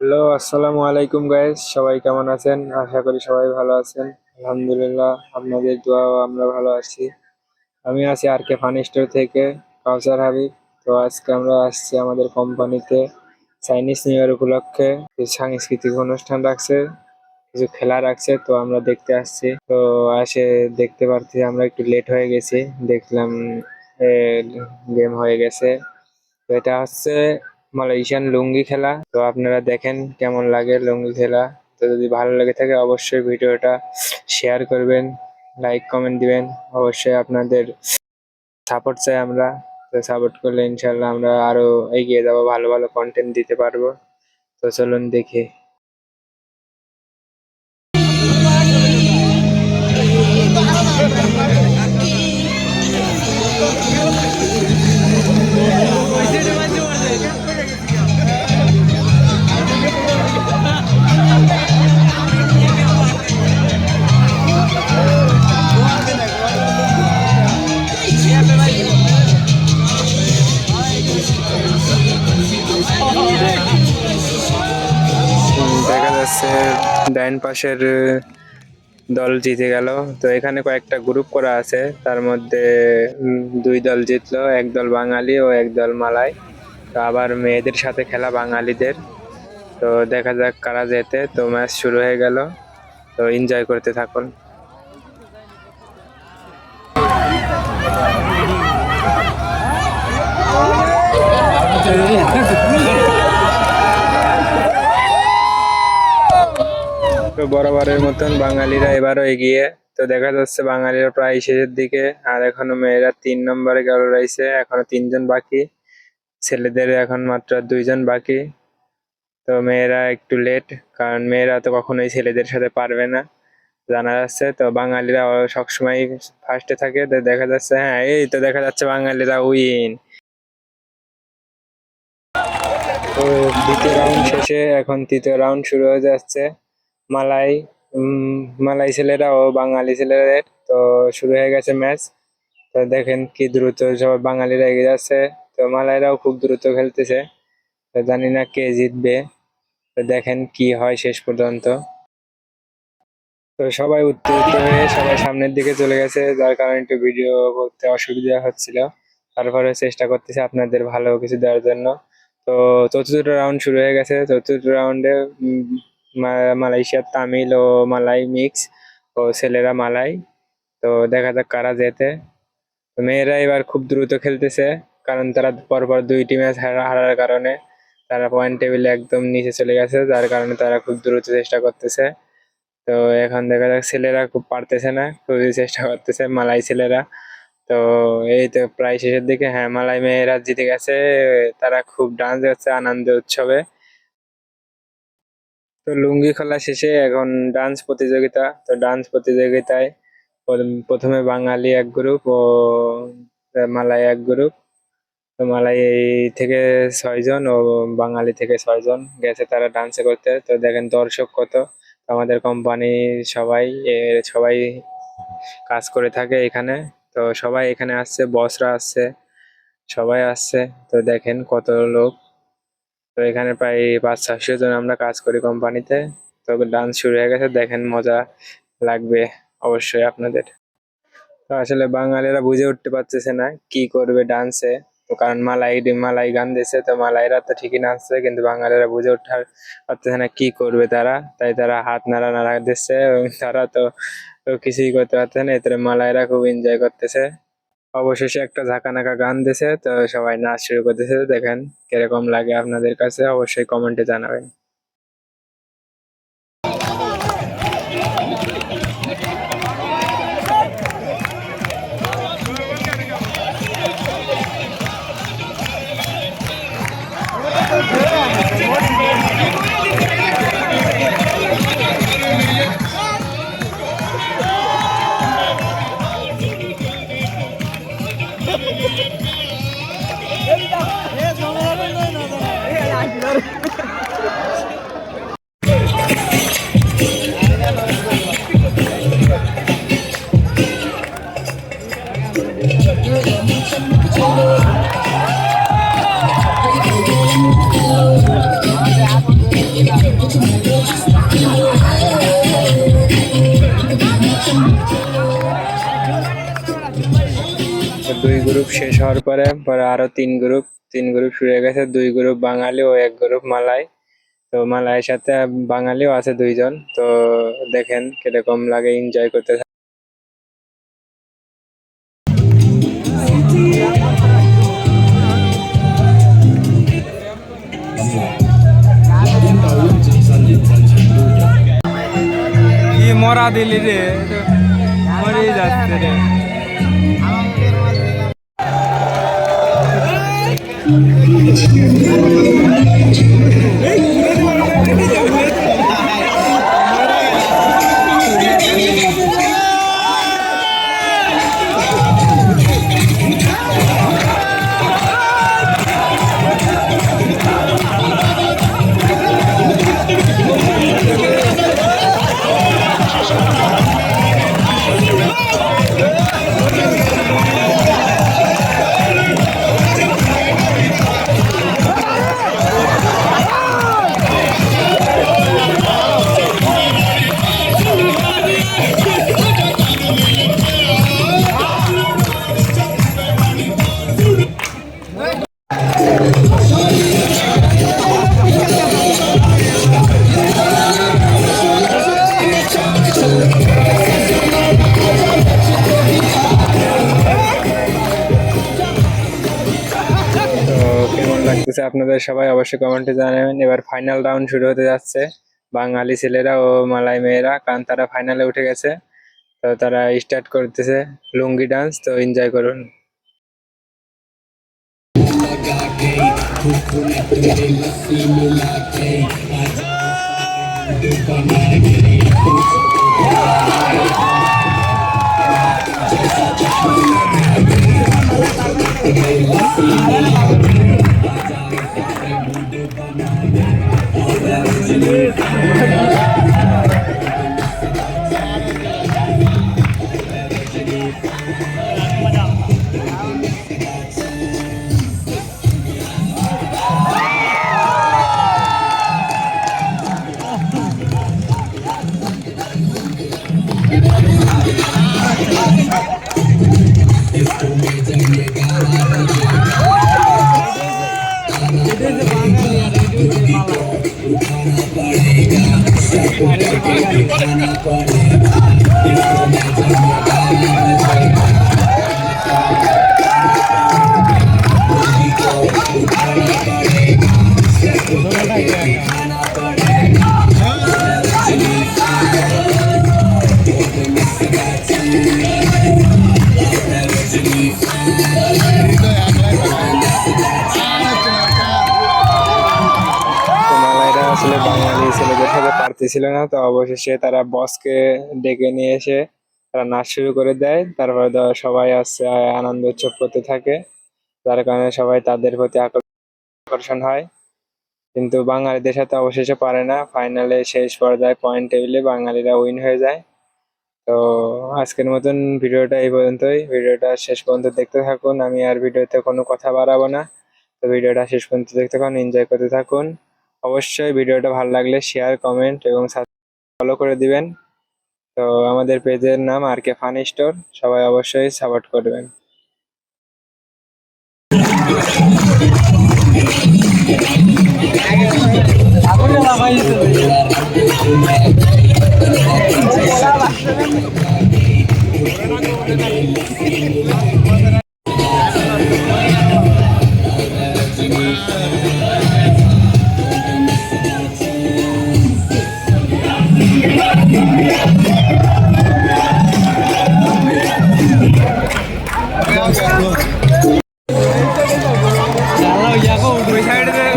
Hello, আসসালামু আলাইকুম guys. সবাই কেমন আছেন? আশা করি সবাই ভালো আছেন। আলহামদুলিল্লাহ, আপনাদের দোয়াও আমরা ভালো আছি। আমি আছি আর কে ফানি স্টোর থেকে, কাউসার হাবিব। তো আজকে আমরা আসছি আমাদের কোম্পানিতে চাইনিজ নিউ ইয়ার উপলক্ষে কিছু সাংস্কৃতিক অনুষ্ঠান রাখছে, কিছু খেলা রাখছে। তো আমরা দেখতে আসছি। তো আসে দেখতে পারছি আমরা একটু লেট হয়ে গেছি। দেখলাম গেম হয়ে গেছে। তো এটা হচ্ছে মালয়েশিয়ান লুঙ্গি খেলা। তো আপনারা দেখেন কেমন লাগে লুঙ্গি খেলা। তো যদি ভালো লেগে থাকে অবশ্যই ভিডিওটা শেয়ার করবেন, লাইক কমেন্ট দিবেন। অবশ্যই আপনাদের সাপোর্ট চাই আমরা। তো সাপোর্ট করলে ইনশাল্লাহ আমরা আরো এগিয়ে যাবো, ভালো ভালো কন্টেন্ট দিতে পারবো। তো চলুন দেখি। দেখা যাচ্ছে ডাইন পাশের দল জিতে গেল। তো এখানে কয়েকটা গ্রুপ করা আছে, তার মধ্যে দুই দল জিতলো, এক দল বাঙালি ও এক দল মালাই। তো আবার মেয়েদের সাথে খেলা বাঙালিদের। তো দেখা যাক কারা জেতে। তো ম্যাচ শুরু হয়ে গেল। তো এনজয় করতে থাকুন। তো বরাবরের মতন বাঙালিরা এবারও এগিয়ে। তো দেখা যাচ্ছে বাঙালিরা প্রায় শেষের দিকে, আর এখনো মেয়েরা 3 নম্বরে গেল রয়েছে, এখনো 3 জন বাকি। ছেলেদের এখন মাত্র 2 জন বাকি। তো মেয়েরা একটু লেট, কারণ মেয়েরা তো কখনোই ছেলেদের সাথে পারবে না জানা যাচ্ছে। তো বাঙালিরা সবসময় ফার্স্টে থাকে। তো দেখা যাচ্ছে, হ্যাঁ এই তো দেখা যাচ্ছে বাঙালিরা উইন। তো দ্বিতীয় রাউন্ড শেষে এখন তৃতীয় রাউন্ড শুরু হয়ে যাচ্ছে। মালাই মালাই ছেলেরা ও বাঙালি ছেলেদের তো শুরু হয়ে গেছে ম্যাচ। তো দেখেন কি দ্রুত সব বাঙালিরা এগিয়ে যাচ্ছে। তো মালাইরাও খুব দ্রুত খেলতেছে। তো জানি না কে জিতবে। তো দেখেন কি হয় শেষ পর্যন্ত। তো সবাই উত্তেজিত হয়ে সবাই সামনের দিকে চলে গেছে, যার কারণে একটু ভিডিও করতে অসুবিধা হচ্ছিল। তারপরে চেষ্টা করতেছি আপনাদের ভালো কিছু দেওয়ার জন্য। তো চতুর্থ রাউন্ড শুরু হয়ে গেছে। চতুর্থ রাউন্ডে মালয়েশিয়ার তামিল ও মালাই মিক্স, ও ছেলেরা মালাই। তো দেখা যাক কারা জেতে। তো মেয়েরা এবার খুব দ্রুত খেলতেছে, কারণ তারা পরপর 2টি ম্যাচ হারার কারণে তারা পয়েন্ট টেবিলে একদম নিচে চলে গেছে, যার কারণে তারা খুব দ্রুত চেষ্টা করতেছে। তো এখন দেখা যাক ছেলেরা খুব পারতেছে না, খুবই চেষ্টা করতেছে মালাই ছেলেরা। তো এই তো প্রায় শেষের দিকে, হ্যাঁ মালাই মেয়েরা জিতে গেছে। তারা খুব ডান্স করছে আনন্দ উৎসবে। তো লুঙ্গি খেলা শেষে এখন ডান্স প্রতিযোগিতা। তো ডান্স প্রতিযোগিতায় প্রথমে বাঙালি এক গ্রুপ ও মালাই এক গ্রুপ। তো মালাই থেকে 6 জন ও বাঙালি থেকে 6 জন গেছে তারা ডান্সে করতে। তো দেখেন দর্শক কত। তো আমাদের কোম্পানি সবাই সবাই কাজ করে থাকে এখানে। তো সবাই এখানে আসছে, বসরা আসছে, সবাই আসছে। তো দেখেন কত লোক। তো এখানে প্রায় 500-600 জন আমরা কাজ করি কোম্পানিতে। তো ডান্স শুরু হয়ে গেছে, দেখেন মজা লাগবে অবশ্যই আপনাদের। তো আসলে বাঙালিরা বুঝে উঠতে পারতেছে না কি করবে ডান্সে। তো কারণ মালাই মালাই গান দিচ্ছে, তো মালাইরা তো ঠিকই নাচছে, কিন্তু বাঙালিরা বুঝে উঠার পারতেছে না কি করবে তারা। তাই তারা হাত নাড়া নাড়া দিচ্ছে, এবং তারা তো কিছুই করতে পারতেছে না। এতে মালাইরা খুব এনজয় করতেছে। অবশেষে একটা ঝাঁকানাকা গান দিছে, তো সবাই নাচ শুরু করতেছে। দেখেন কিরকম লাগে আপনাদের কাছে, অবশ্যই কমেন্টে জানাবেন। শেষ হওয়ার পরে পরে আরো তিন গ্রুপ শুরু হয়ে গেছে, 2 গ্রুপ বাঙালি ও 1 গ্রুপ মালাই। তো মালাইয়ের সাথে বাঙালিও আছে 2 জন। তো দেখেন কিরকম লাগে, এনজয় করতে কি মরা দিলি রে, মরেই যাচ্ছে রে। কেমন লাগতেছে আপনাদের সবাই অবশ্যই কমেন্টে জানাবেন। এবার ফাইনাল রাউন্ড শুরু হতে যাচ্ছে। বাঙালি ছেলেরা ও মালাই মেয়েরা, কারণ তারা ফাইনালে উঠে গেছে, তো তারা স্টার্ট করতেছে লুঙ্গি ডান্স। তো এনজয় করুন। মালাইরা আসলে বাঙালি ছেলেদের সাথে পারতেছিল না, তো অবশেষে তারা বসকে ডেকে নিয়ে এসে তারা নাচ শুরু করে দেয়। তারপরে সবাই আসছে আনন্দ উৎসব করতে থাকে, যার কারণে সবাই তাদের প্রতি আকর্ষণ হয়। কিন্তু বাঙালিদের সাথে অবশেষে পারে না, ফাইনালে শেষ পর্যায়ে পয়েন্ট টেবিলে বাঙালিরা উইন হয়ে যায়। তো আজকের মতন ভিডিওটা এই পর্যন্তই। ভিডিওটা শেষ পর্যন্ত দেখতে থাকুন, আমি আর ভিডিওতে কোনো কথা বাড়াবো না। তো ভিডিওটা শেষ পর্যন্ত দেখতে থাকুন, এনজয় করতে থাকুন। অবশ্যই ভিডিওটা ভালো লাগলে শেয়ার, কমেন্ট এবং ফলো করে দিবেন। তো আমাদের পেজের নাম RK ফানি স্টোর, সবাই অবশ্যই সাপোর্ট করবেন।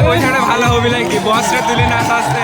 ওই সাইডে ভালো হবে নাকি, বসটা তুলে না আস্তে আস্তে।